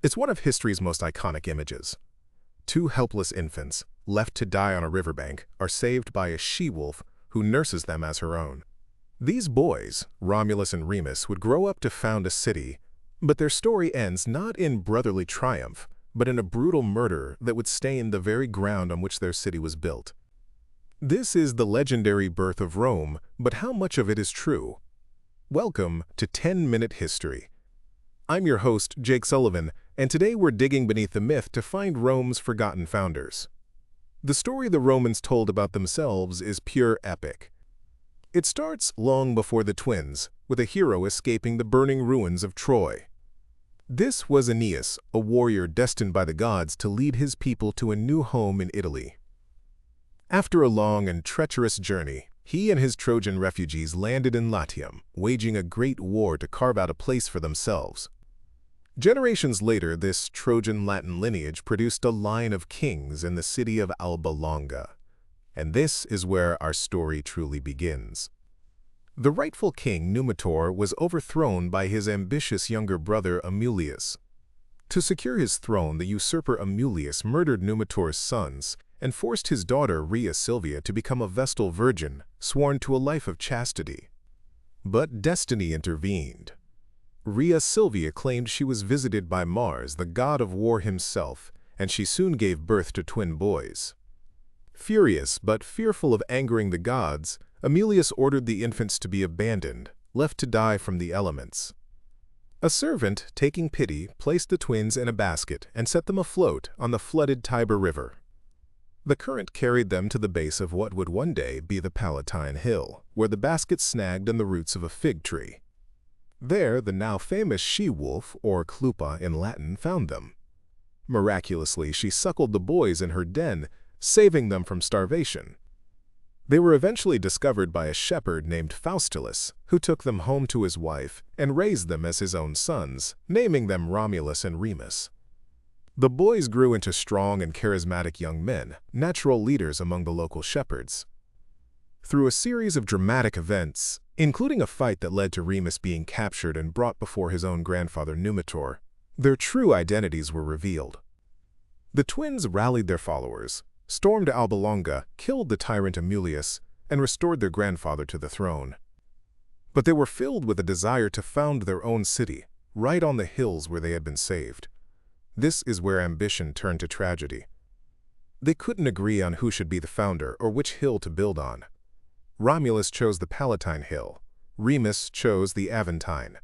It's one of history's most iconic images. Two helpless infants, left to die on a riverbank, are saved by a she-wolf who nurses them as her own. These boys, Romulus and Remus, would grow up to found a city, but their story ends not in brotherly triumph, but in a brutal murder that would stain the very ground on which their city was built. This is the legendary birth of Rome, but how much of it is true? Welcome to 10-Minute History. I'm your host, Jake Sullivan, and today we're digging beneath the myth to find Rome's forgotten founders. The story the Romans told about themselves is pure epic. It starts long before the twins, with a hero escaping the burning ruins of Troy. This was Aeneas, a warrior destined by the gods to lead his people to a new home in Italy. After a long and treacherous journey, he and his Trojan refugees landed in Latium, waging a great war to carve out a place for themselves. Generations later, this Trojan Latin lineage produced a line of kings in the city of Alba Longa. And this is where our story truly begins. The rightful king Numitor was overthrown by his ambitious younger brother Amulius. To secure his throne, the usurper Amulius murdered Numitor's sons and forced his daughter Rhea Silvia to become a Vestal Virgin, sworn to a life of chastity. But destiny intervened. Rhea Silvia claimed she was visited by Mars, the god of war himself, and she soon gave birth to twin boys. Furious but fearful of angering the gods, Amulius ordered the infants to be abandoned, left to die from the elements. A servant, taking pity, placed the twins in a basket and set them afloat on the flooded Tiber River. The current carried them to the base of what would one day be the Palatine Hill, where the basket snagged in the roots of a fig tree. There, the now famous she-wolf, or clupa in Latin, found them. Miraculously, she suckled the boys in her den, saving them from starvation. They were eventually discovered by a shepherd named Faustulus, who took them home to his wife and raised them as his own sons, naming them Romulus and Remus. The boys grew into strong and charismatic young men, natural leaders among the local shepherds. Through a series of dramatic events, including a fight that led to Remus being captured and brought before his own grandfather Numitor, their true identities were revealed. The twins rallied their followers, stormed Alba Longa, killed the tyrant Amulius, and restored their grandfather to the throne. But they were filled with a desire to found their own city, right on the hills where they had been saved. This is where ambition turned to tragedy. They couldn't agree on who should be the founder or which hill to build on. Romulus chose the Palatine Hill. Remus chose the Aventine.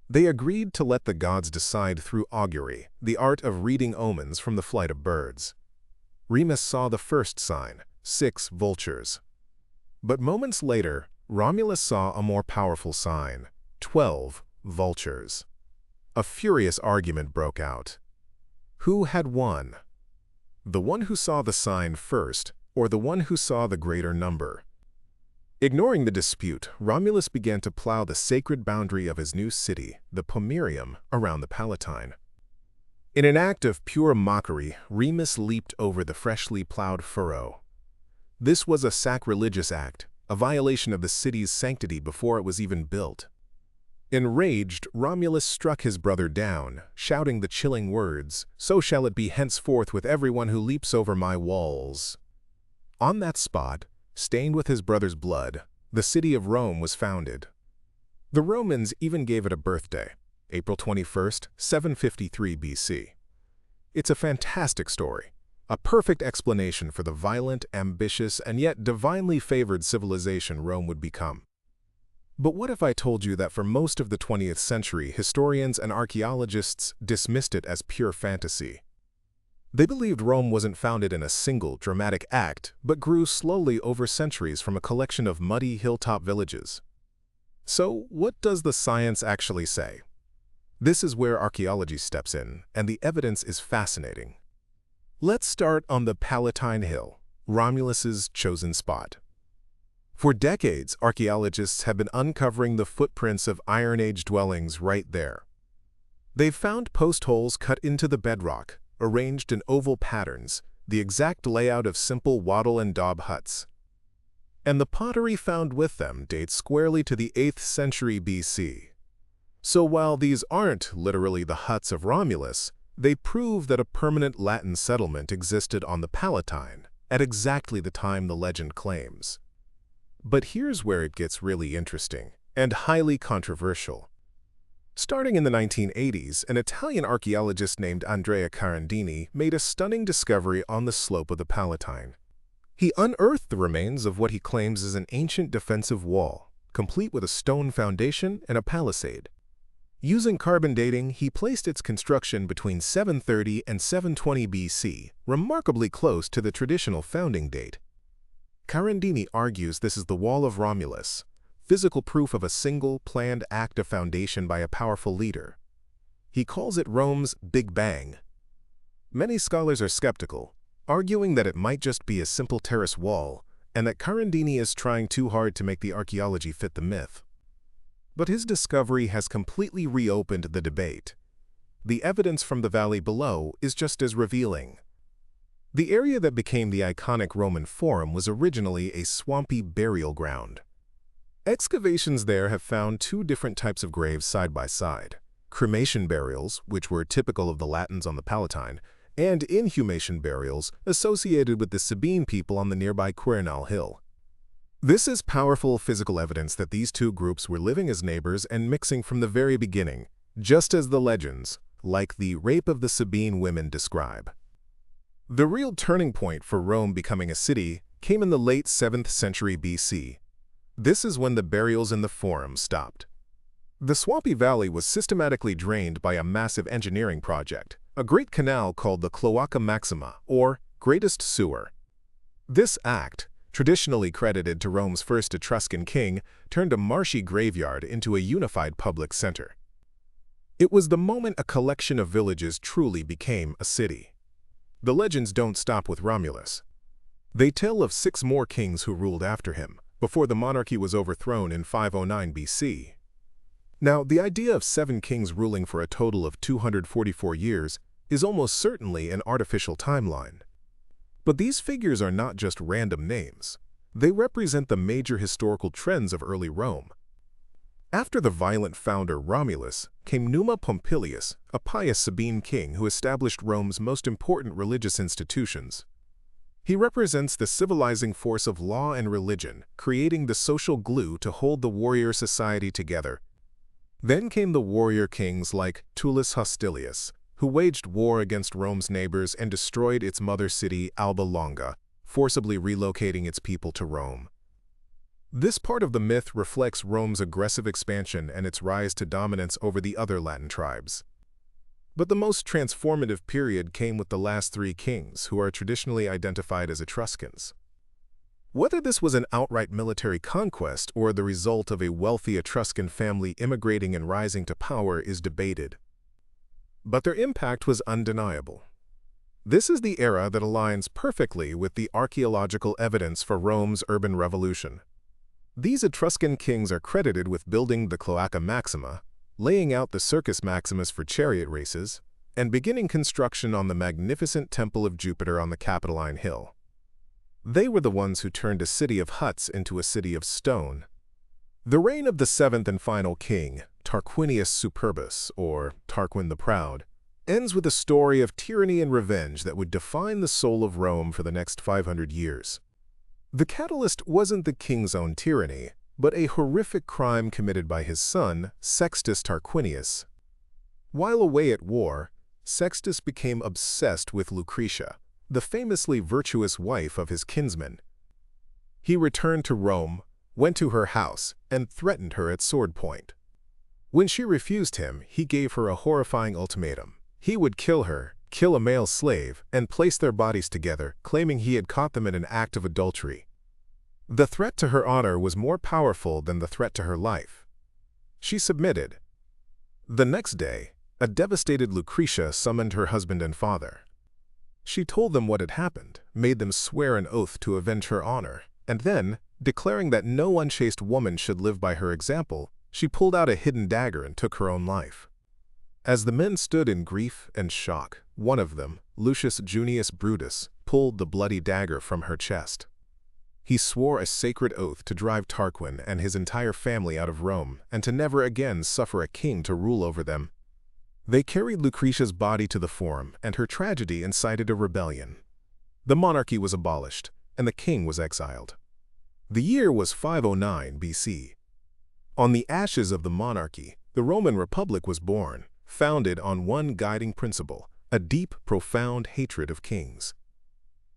They agreed to let the gods decide through augury, the art of reading omens from the flight of birds. Remus saw the first sign, 6 vultures. But moments later, Romulus saw a more powerful sign, 12 vultures. A furious argument broke out. Who had won? The one who saw the sign first, or the one who saw the greater number? Ignoring the dispute, Romulus began to plow the sacred boundary of his new city, the Pomerium, around the Palatine. In an act of pure mockery, Remus leaped over the freshly plowed furrow. This was a sacrilegious act, a violation of the city's sanctity before it was even built. Enraged, Romulus struck his brother down, shouting the chilling words, "So shall it be henceforth with everyone who leaps over my walls." On that spot, stained with his brother's blood, the city of Rome was founded. The Romans even gave it a birthday, April 21st, 753 BC. It's a fantastic story, a perfect explanation for the violent, ambitious, and yet divinely favored civilization Rome would become. But what if I told you that for most of the 20th century, historians and archaeologists dismissed it as pure fantasy? They believed Rome wasn't founded in a single dramatic act, but grew slowly over centuries from a collection of muddy hilltop villages. So, what does the science actually say? This is where archaeology steps in, and the evidence is fascinating. Let's start on the Palatine Hill, Romulus's chosen spot. For decades, archaeologists have been uncovering the footprints of Iron Age dwellings right there. They've found post holes cut into the bedrock, arranged in oval patterns, the exact layout of simple wattle and daub huts. And the pottery found with them dates squarely to the 8th century BC. So while these aren't literally the huts of Romulus, they prove that a permanent Latin settlement existed on the Palatine at exactly the time the legend claims. But here's where it gets really interesting and highly controversial. Starting in the 1980s, an Italian archaeologist named Andrea Carandini made a stunning discovery on the slope of the Palatine. He unearthed the remains of what he claims is an ancient defensive wall, complete with a stone foundation and a palisade. Using carbon dating, he placed its construction between 730 and 720 BC, remarkably close to the traditional founding date. Carandini argues this is the Wall of Romulus, physical proof of a single, planned act of foundation by a powerful leader. He calls it Rome's Big Bang. Many scholars are skeptical, arguing that it might just be a simple terrace wall, and that Carandini is trying too hard to make the archaeology fit the myth. But his discovery has completely reopened the debate. The evidence from the valley below is just as revealing. The area that became the iconic Roman Forum was originally a swampy burial ground. Excavations there have found two different types of graves side by side: cremation burials, which were typical of the Latins on the Palatine, and inhumation burials associated with the Sabine people on the nearby Quirinal Hill. This is powerful physical evidence that these two groups were living as neighbors and mixing from the very beginning, just as the legends, like the rape of the Sabine women, describe. The real turning point for Rome becoming a city came in the late 7th century BC. This is when the burials in the Forum stopped. The swampy valley was systematically drained by a massive engineering project, a great canal called the Cloaca Maxima, or Greatest Sewer. This act, traditionally credited to Rome's first Etruscan king, turned a marshy graveyard into a unified public center. It was the moment a collection of villages truly became a city. The legends don't stop with Romulus. They tell of 6 more kings who ruled after him, before the monarchy was overthrown in 509 BC. Now, the idea of 7 kings ruling for a total of 244 years is almost certainly an artificial timeline. But these figures are not just random names. They represent the major historical trends of early Rome. After the violent founder Romulus came Numa Pompilius, a pious Sabine king who established Rome's most important religious institutions. He represents the civilizing force of law and religion, creating the social glue to hold the warrior society together. Then came the warrior kings like Tullus Hostilius, who waged war against Rome's neighbors and destroyed its mother city, Alba Longa, forcibly relocating its people to Rome. This part of the myth reflects Rome's aggressive expansion and its rise to dominance over the other Latin tribes. But the most transformative period came with the last 3 kings, who are traditionally identified as Etruscans. Whether this was an outright military conquest or the result of a wealthy Etruscan family immigrating and rising to power is debated. But their impact was undeniable. This is the era that aligns perfectly with the archaeological evidence for Rome's urban revolution. These Etruscan kings are credited with building the Cloaca Maxima, laying out the Circus Maximus for chariot races, and beginning construction on the magnificent Temple of Jupiter on the Capitoline Hill. They were the ones who turned a city of huts into a city of stone. The reign of the 7th and final king, Tarquinius Superbus, or Tarquin the Proud, ends with a story of tyranny and revenge that would define the soul of Rome for the next 500 years. The catalyst wasn't the king's own tyranny, but a horrific crime committed by his son, Sextus Tarquinius. While away at war, Sextus became obsessed with Lucretia, the famously virtuous wife of his kinsman. He returned to Rome, went to her house, and threatened her at sword point. When she refused him, he gave her a horrifying ultimatum. He would kill her, kill a male slave, and place their bodies together, claiming he had caught them in an act of adultery. The threat to her honor was more powerful than the threat to her life. She submitted. The next day, a devastated Lucretia summoned her husband and father. She told them what had happened, made them swear an oath to avenge her honor, and then, declaring that no unchaste woman should live by her example, she pulled out a hidden dagger and took her own life. As the men stood in grief and shock, one of them, Lucius Junius Brutus, pulled the bloody dagger from her chest. He swore a sacred oath to drive Tarquin and his entire family out of Rome and to never again suffer a king to rule over them. They carried Lucretia's body to the Forum, and her tragedy incited a rebellion. The monarchy was abolished, and the king was exiled. The year was 509 BC. On the ashes of the monarchy, the Roman Republic was born, founded on one guiding principle: a deep, profound hatred of kings.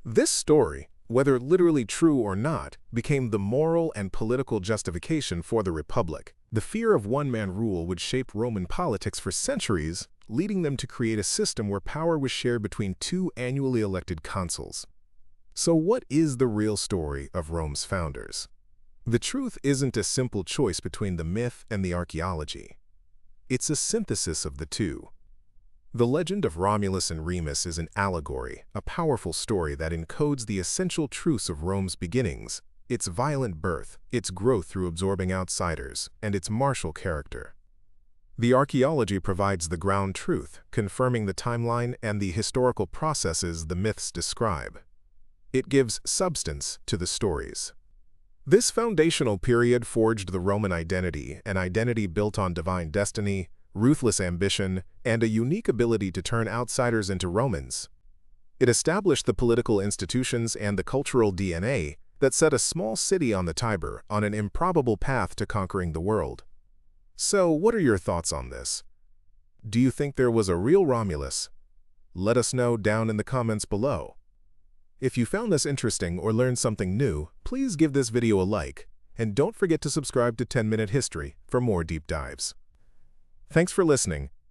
This story, whether literally true or not, became the moral and political justification for the Republic. The fear of one-man rule would shape Roman politics for centuries, leading them to create a system where power was shared between two annually elected consuls. So what is the real story of Rome's founders? The truth isn't a simple choice between the myth and the archaeology. It's a synthesis of the two. The legend of Romulus and Remus is an allegory, a powerful story that encodes the essential truths of Rome's beginnings, its violent birth, its growth through absorbing outsiders, and its martial character. The archaeology provides the ground truth, confirming the timeline and the historical processes the myths describe. It gives substance to the stories. This foundational period forged the Roman identity, an identity built on divine destiny, ruthless ambition, and a unique ability to turn outsiders into Romans. It established the political institutions and the cultural DNA that set a small city on the Tiber on an improbable path to conquering the world. So, what are your thoughts on this? Do you think there was a real Romulus? Let us know down in the comments below. If you found this interesting or learned something new, please give this video a like, and don't forget to subscribe to 10-Minute History for more deep dives. Thanks for listening,